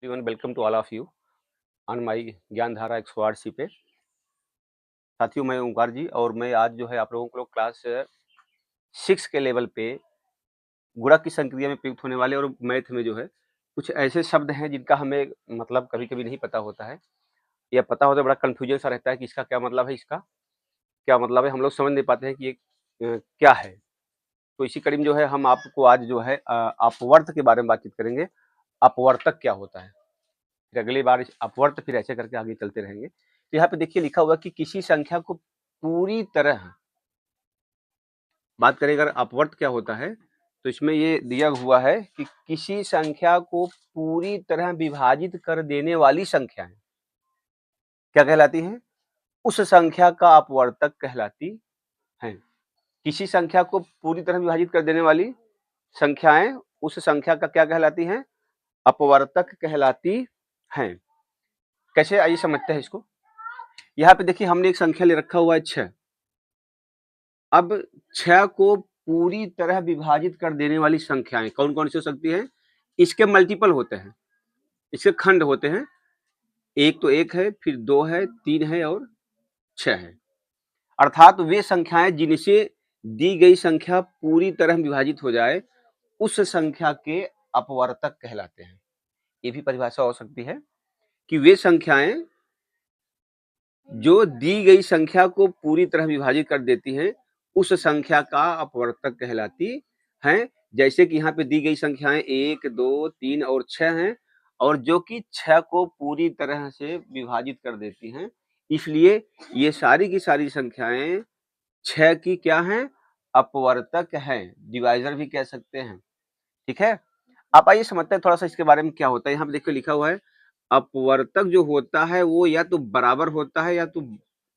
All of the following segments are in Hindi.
Everyone, welcome to all of you on my Gyan Dhara 108 पे। साथियों, मैं ओंकार जी और मैं आज जो है आप लोगों को क्लास 6 के लेवल पे गुणक की संक्रिया में प्रयुक्त होने वाले और मैथ में जो है कुछ ऐसे शब्द हैं जिनका हमें मतलब कभी-कभी नहीं पता होता है या पता होता है बड़ा कन्फ्यूजन सा रहता है कि इसका क्या मतलब है, इसका क्या मतलब है, हम लोग समझ नहीं पाते हैं कि ये क्या है। तो इसी कड़ी में जो है हम आपको आज जो है अपवर्त के बारे में बातचीत करेंगे। अपवर्तक क्या होता है, फिर अगली बार अपवर्त, फिर ऐसे करके आगे चलते रहेंगे। तो यहाँ पे देखिए लिखा हुआ कि किसी संख्या को पूरी तरह बात करें, अगर अपवर्त क्या होता है तो इसमें ये दिया हुआ है कि किसी संख्या को पूरी तरह विभाजित कर देने वाली संख्याएं क्या कहलाती हैं? उस संख्या का अपवर्तक कहलाती हैं। किसी संख्या को पूरी तरह विभाजित कर देने वाली संख्याएं उस संख्या का क्या कहलाती हैं? अपवर्तक कहलाती हैं। कैसे, आइए समझते हैं इसको। यहाँ पे देखिए हमने एक संख्या ले रखा हुआ है 6। अब 6 को पूरी तरह विभाजित कर देने वाली संख्याएं कौन-कौन सी हो सकती हैं? इसके मल्टीपल होते हैं, इसके खंड होते हैं। एक तो 1 है, फिर 2 है, 3 है और 6 है। अर्थात वे संख्याएं जिनसे दी गई संख्या पूरी तरह विभाजित हो जाए, उस संख्या के अपवर्तक कहलाते हैं। ये भी परिभाषा हो सकती है कि वे संख्याएं जो दी गई संख्या को पूरी तरह विभाजित कर देती हैं, उस संख्या का अपवर्तक कहलाती हैं। जैसे कि यहाँ पे दी गई संख्याएं 1, 2, 3 और 6 हैं और जो कि 6 को पूरी तरह से विभाजित कर देती हैं, इसलिए ये सारी की सारी संख्याएं 6 की क्या हैं? अपवर्तक हैं, डिवाइजर भी कह सकते हैं। ठीक है, आप आइए समझते हैं थोड़ा सा इसके बारे में क्या होता है। यहाँ पे देखिए लिखा हुआ है अपवर्तक जो होता है वो या तो बराबर होता है या तो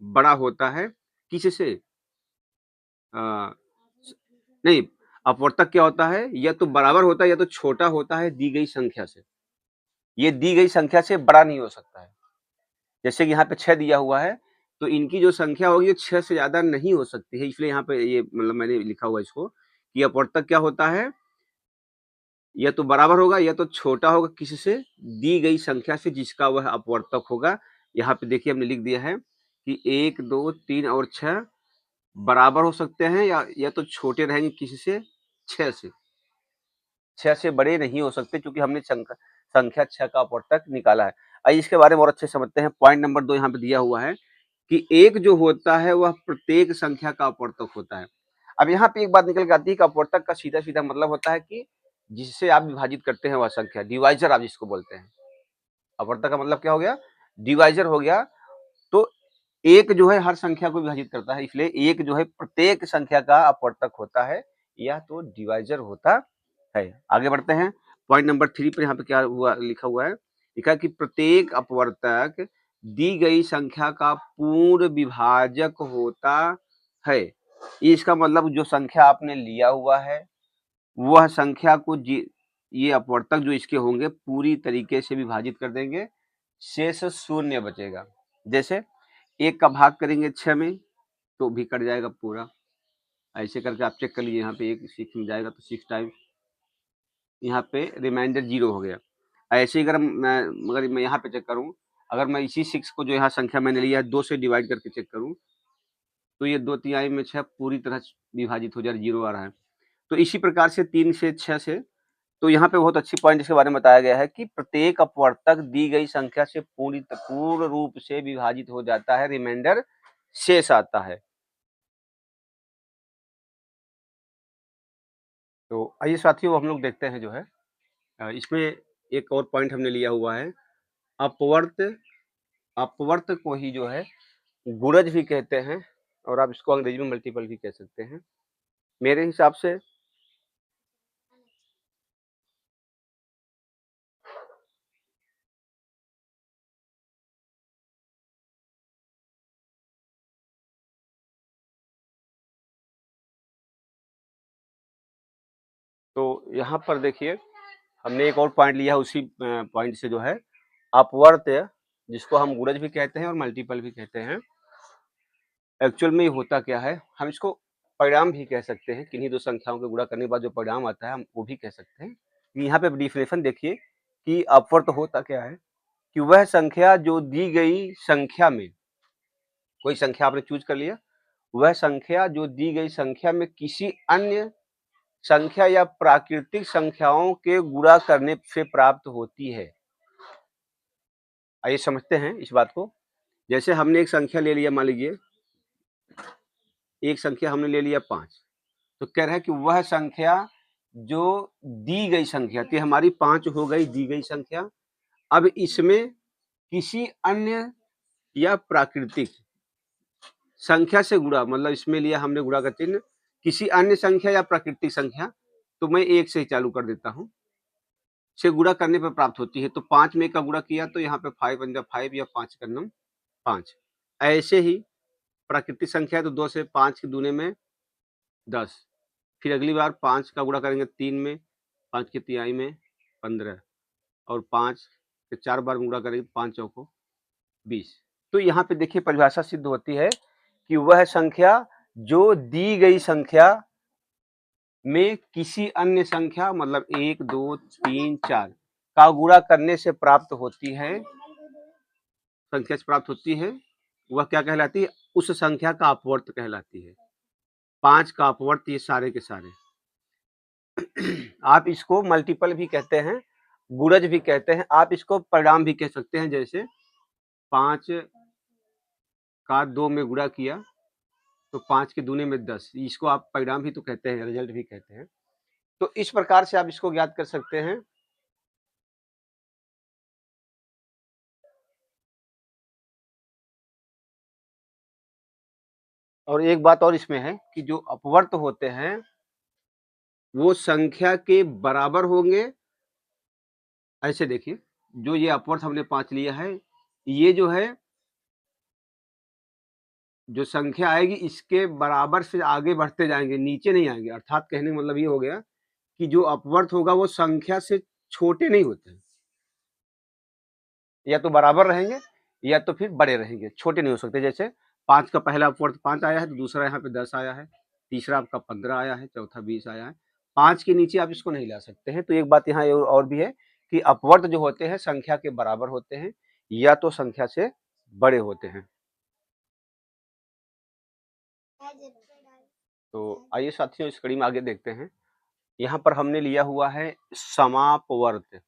बड़ा होता है किससे? नहीं, अपवर्तक क्या होता है? या तो बराबर होता है या तो छोटा होता है दी गई संख्या से। ये दी गई संख्या से बड़ा नहीं हो सकता है। जैसे कि यहाँ पे 6 दिया हुआ है, तो इनकी जो संख्या होगी 6 से ज्यादा नहीं हो सकती है, इसलिए यहाँ पे ये मतलब मैंने लिखा हुआ इसको कि अपवर्तक क्या होता है? या तो बराबर होगा या तो छोटा होगा किससे? दी गई संख्या से जिसका वह अपवर्तक होगा। यहाँ पे देखिए हमने लिख दिया है कि 1, 2, 3 और 6 बराबर हो सकते हैं या तो छोटे रहेंगे किससे? 6 से। 6 से बड़े नहीं हो सकते क्योंकि हमने संख्या 6 का अपवर्तक निकाला है। आइए इसके बारे में और अच्छे से समझते हैं। पॉइंट नंबर 2 यहाँ पे दिया हुआ है कि 1 जो होता है वह प्रत्येक संख्या का अपवर्तक होता है। अब यहाँ पे एक बात निकल के आती है कि अपवर्तक का सीधा-सीधा मतलब होता है कि जिससे आप विभाजित करते हैं वह संख्या, डिवाइज़र आप जिसको बोलते हैं। अपवर्तक का मतलब क्या हो गया? डिवाइज़र हो गया। तो 1 जो है हर संख्या को विभाजित करता है, इसलिए 1 जो है प्रत्येक संख्या का अपवर्तक होता है या तो डिवाइज़र होता है। आगे बढ़ते हैं। पॉइंट नंबर 3 पे यहाँ पे क्या हुआ लिखा हुआ है? लिखा है कि प्रत्येक अपवर्तक दी गई संख्या का पूर्ण विभाजक होता है। इसका मतलब जो संख्या आपने लिया हुआ है वह संख्या को ये अपवर्तक जो इसके होंगे पूरी तरीके से विभाजित कर देंगे, शेष शून्य बचेगा। जैसे 1 का भाग करेंगे 6 में तो भी कट जाएगा पूरा। ऐसे करके आप चेक कर लीजिए, यहाँ पे 1 6 में जाएगा तो 6 टाइम्स यहाँ पे रिमाइंडर 0 हो गया। ऐसे ही अगर मैं यहाँ पे चेक करूँ, अगर मैं इसी 6 को जो यहाँ संख्या मैंने लिया है 2 से डिवाइड करके चेक करूँ, तो ये 2 तिहाई में 6 पूरी तरह विभाजित हो जाए, 0 आ रहा है। तो इसी प्रकार से 3 से 6 से, तो यहाँ पे बहुत अच्छी पॉइंट इसके बारे में बताया गया है कि प्रत्येक अपवर्तक दी गई संख्या से पूर्ण रूप से विभाजित हो जाता है, रिमाइंडर शेष आता है। तो आइए साथियों हम लोग देखते हैं जो है इसमें एक और पॉइंट हमने लिया हुआ है, अपवर्त। अपवर्त को ही जो है गुणज भी कहते हैं और आप इसको अंग्रेजी में मल्टीपल भी कह सकते हैं। मेरे हिसाब से तो यहाँ पर देखिए हमने एक और पॉइंट लिया है, उसी पॉइंट से जो है अपवर्त, जिसको हम गुणज भी कहते हैं और मल्टीपल भी कहते हैं। एक्चुअल में ये होता क्या है, हम इसको परिणाम भी कह सकते हैं। किन्हीं दो संख्याओं को गुणा करने के बाद जो परिणाम आता है हम वो भी कह सकते हैं। यहाँ पे डेफिनेशन देखिए कि अपवर्त होता क्या है कि वह संख्या जो दी गई संख्या में, कोई संख्या आपने चूज कर लिया, वह संख्या जो दी गई संख्या में किसी अन्य संख्या या प्राकृतिक संख्याओं के गुणा करने से प्राप्त होती है। आइए समझते हैं इस बात को। जैसे हमने एक संख्या ले लिया, मान लीजिए एक संख्या हमने ले लिया 5, तो कह रहा है कि वह संख्या जो दी गई संख्या थी, हमारी 5 हो गई दी गई संख्या, अब इसमें किसी अन्य या प्राकृतिक संख्या से गुणा, मतलब इसमें लिया हमने गुणा का चिन्ह, किसी अन्य संख्या या प्राकृतिक संख्या, तो मैं 1 से ही चालू कर देता हूं, से गुणा करने पर प्राप्त होती है। तो 5 में का गुणा किया तो यहाँ पे 5 बन गया 5 या 5 का नम 5। ऐसे ही प्राकृतिक संख्या है तो 2 से 5 के दूने में 10, फिर अगली बार 5 का गुणा करेंगे 3 में, 5 की तिहाई में 15, और 5 के 4 बार गुणा करेंगे 5 चौको 20। तो यहाँ पे देखिए परिभाषा सिद्ध होती है कि वह संख्या जो दी गई संख्या में किसी अन्य संख्या, मतलब 1 2 3 4 का गुणा करने से प्राप्त होती है, संख्या से प्राप्त होती है, वह क्या कहलाती है? उस संख्या का अपवर्त कहलाती है। 5 का अपवर्त ये सारे के सारे। आप इसको मल्टीपल भी कहते हैं, गुणज भी कहते हैं, आप इसको परिणाम भी कह सकते हैं। जैसे 5 का 2 में गुणा किया तो 5 के दूने में 10, इसको आप परिणाम भी तो कहते हैं, रिजल्ट भी कहते हैं। तो इस प्रकार से आप इसको ज्ञात कर सकते हैं। और एक बात और इसमें है कि जो अपवर्त होते हैं वो संख्या के बराबर होंगे। ऐसे देखिए, जो ये अपवर्त हमने 5 लिया है, ये जो है जो संख्या आएगी इसके बराबर से आगे बढ़ते जाएंगे, नीचे नहीं आएंगे। अर्थात कहने का मतलब ये हो गया कि जो अपवर्त होगा वो संख्या से छोटे नहीं होते, या तो बराबर रहेंगे या तो फिर बड़े रहेंगे, छोटे नहीं हो सकते। जैसे 5 का पहला अपवर्त 5 आया है तो दूसरा यहाँ पे 10 आया है, तीसरा आपका 15 आया है, चौथा 20 आया है। 5 के नीचे आप इसको नहीं ला सकते हैं। तो एक बात यहाँ और भी है कि अपवर्त जो होते हैं संख्या के बराबर होते हैं या तो संख्या से बड़े होते हैं। तो आइए साथियों इस कड़ी में आगे देखते हैं। यहाँ पर हमने लिया हुआ है समापवर्त।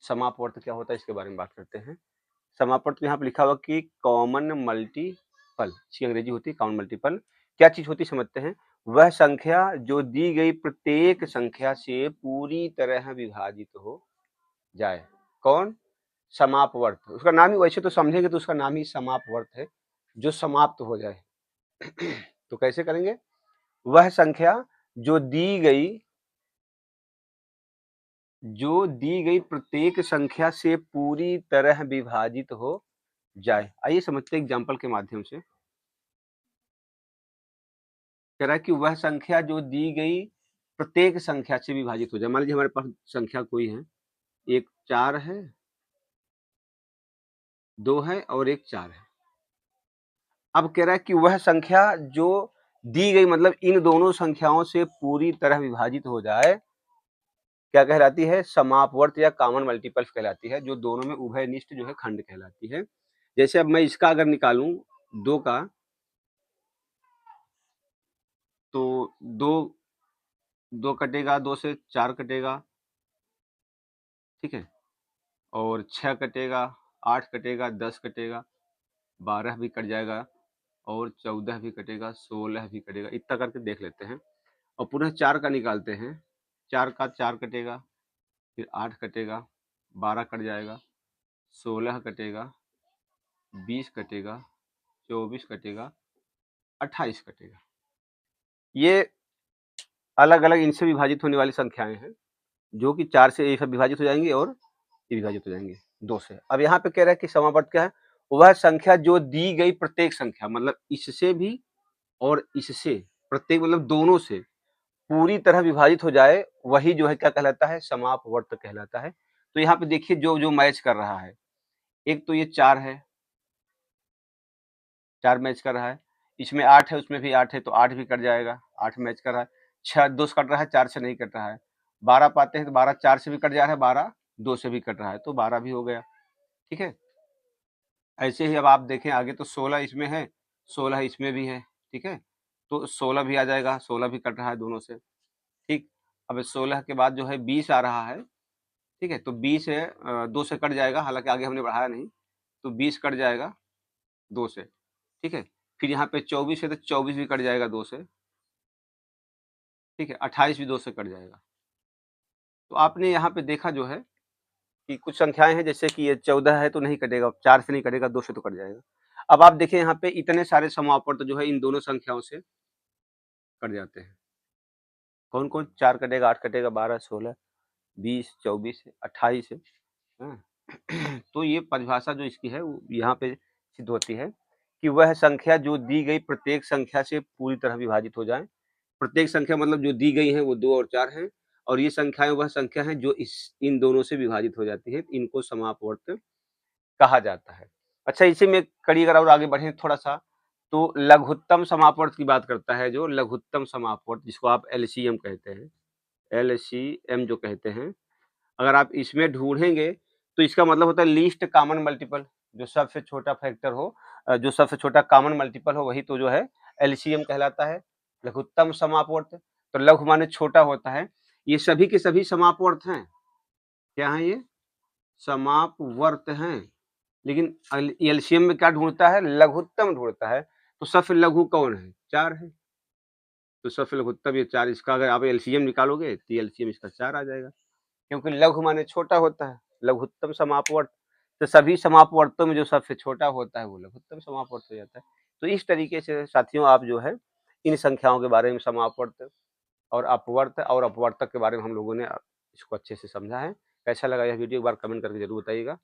समापवर्त क्या होता है इसके बारे में बात करते हैं। समापवर्त में यहाँ पर लिखा हुआ कि कॉमन मल्टीपल, इसकी अंग्रेजी होती है कॉमन मल्टीपल। क्या चीज होती समझते हैं। वह संख्या जो दी गई प्रत्येक संख्या से पूरी तरह विभाजित हो जाए। कौन? समापवर्त। उसका नाम ही, वैसे तो समझेंगे तो उसका नाम ही समापवर्त है, जो समाप्त हो जाए। तो कैसे करेंगे? वह संख्या जो दी गई प्रत्येक संख्या से पूरी तरह विभाजित हो जाए। आइए समझते हैं एग्जाम्पल के माध्यम से। कह रहा है कि वह संख्या जो दी गई प्रत्येक संख्या से विभाजित हो जाए। मान लीजिए हमारे पास संख्या कोई है, एक 4 है, 2 है और एक 4 है। अब कह रहा है कि वह संख्या जो दी गई, मतलब इन दोनों संख्याओं से पूरी तरह विभाजित हो जाए, क्या कहलाती है? समापवर्त या कॉमन मल्टीपल्स कहलाती है, जो दोनों में उभयनिष्ठ जो है खंड कहलाती है। जैसे अब मैं इसका अगर निकालूं 2 का, तो 2 कटेगा, 2 से 4 कटेगा, ठीक है, और 6 कटेगा, 8 कटेगा, 10 कटेगा, 12 भी कट जाएगा, और 14 भी कटेगा, 16 भी कटेगा। इतना करके देख लेते हैं। और पुनः 4 का निकालते हैं। 4 का 4 कटेगा, फिर 8 कटेगा, 12 कट जाएगा, 16 कटेगा, 20 कटेगा, 24 कटेगा, 28 कटेगा। ये अलग अलग इनसे विभाजित होने वाली संख्याएं हैं, जो कि 4 से ये सब विभाजित हो जाएंगे और ये विभाजित हो जाएंगे 2 से। अब यहाँ पे कह रहा है कि समापवर्त क्या है? वह संख्या जो दी गई प्रत्येक संख्या, मतलब इससे भी और इससे, प्रत्येक मतलब दोनों से पूरी तरह विभाजित हो जाए, वही जो है क्या कहलाता है? समापवर्त कहलाता है। तो यहाँ पे देखिए जो जो मैच कर रहा है, एक तो ये 4 है, 4 मैच कर रहा है, इसमें 8 है, उसमें भी 8 है, तो 8 भी कट जाएगा, 8 मैच कर रहा है। 6 2 से कट रहा है, 4 से नहीं कट रहा है। 12 पाते हैं तो 12 4 से भी कट जा रहा है, 12 2 से भी कट रहा है तो 12 भी हो गया, ठीक है। ऐसे ही अब आप देखें आगे तो 16 इसमें है, 16 इसमें भी है, ठीक है। तो 16 भी आ जाएगा, 16 भी कट रहा है दोनों से, ठीक। अब 16 के बाद जो है 20 आ रहा है, ठीक है। तो 20 है 2 से कट जाएगा, हालाँकि आगे हमने बढ़ाया नहीं, तो 20 कट जाएगा 2 से, ठीक है। फिर यहाँ पे 24 है तो 24 भी कट जाएगा 2 से, ठीक है। 28 भी 2 से कट जाएगा। तो आपने यहाँ पे देखा जो है कि कुछ संख्याएँ हैं जैसे कि ये 14 है तो नहीं कटेगा, 4 से नहीं कटेगा, 2 से तो कट जाएगा। अब आप देखिए यहाँ पे इतने सारे समापवर्त जो है इन दोनों संख्याओं से कट जाते हैं। कौन-कौन? 4 कटेगा, 8 कटेगा, 12, 16, 20, 24 है, 28 है, हाँ। तो ये परिभाषा जो इसकी है वो यहाँ पे सिद्ध होती है कि वह संख्या जो दी गई प्रत्येक संख्या से पूरी तरह विभाजित हो जाए। प्रत्येक संख्या मतलब जो दी गई है वो 2 और 4 हैं और ये संख्याएँ वह संख्या हैं जो इन दोनों से विभाजित हो जाती है। इनको समापवर्त कहा जाता है। अच्छा इसी में कड़ी अगर और आगे बढ़ें थोड़ा-सा तो लघुत्तम समापवर्त की बात करता है जो लघुत्तम समापवर्त जिसको आप एलसीएम कहते हैं। एलसीएम जो कहते हैं, अगर आप इसमें ढूँढेंगे तो इसका मतलब होता है लीस्ट कॉमन मल्टीपल जो सबसे छोटा फैक्टर हो जो सबसे छोटा कॉमन मल्टीपल हो वही तो जो है एलसीएम कहलाता है, लघुत्तम समापवर्त। तो लघु माने छोटा होता है, ये सभी के सभी समापवर्त हैं। क्या हैं ये? समापवर्त हैं। लेकिन एलसीएम में क्या ढूँढता है? लघुत्तम ढूँढता है। तो सबसे लघु कौन है? 4 है। तो सबसे लघुत्तम ये 4 इसका अगर आप एलसीएम निकालोगे तो एलसीएम इसका 4 आ जाएगा। क्योंकि लघु माने छोटा होता है, लघुत्तम समापवर्त। तो सभी समापवर्तों में जो सबसे छोटा होता है वो लघुत्तम समापवर्त हो जाता है। तो इस तरीके से साथियों आप जो है इन संख्याओं के बारे में समापवर्त और अपवर्त और अपवर्तक के बारे में हम लोगों ने इसको अच्छे से समझा है। कैसा लगा यह वीडियो एक बार कमेंट करके ज़रूर बताइएगा।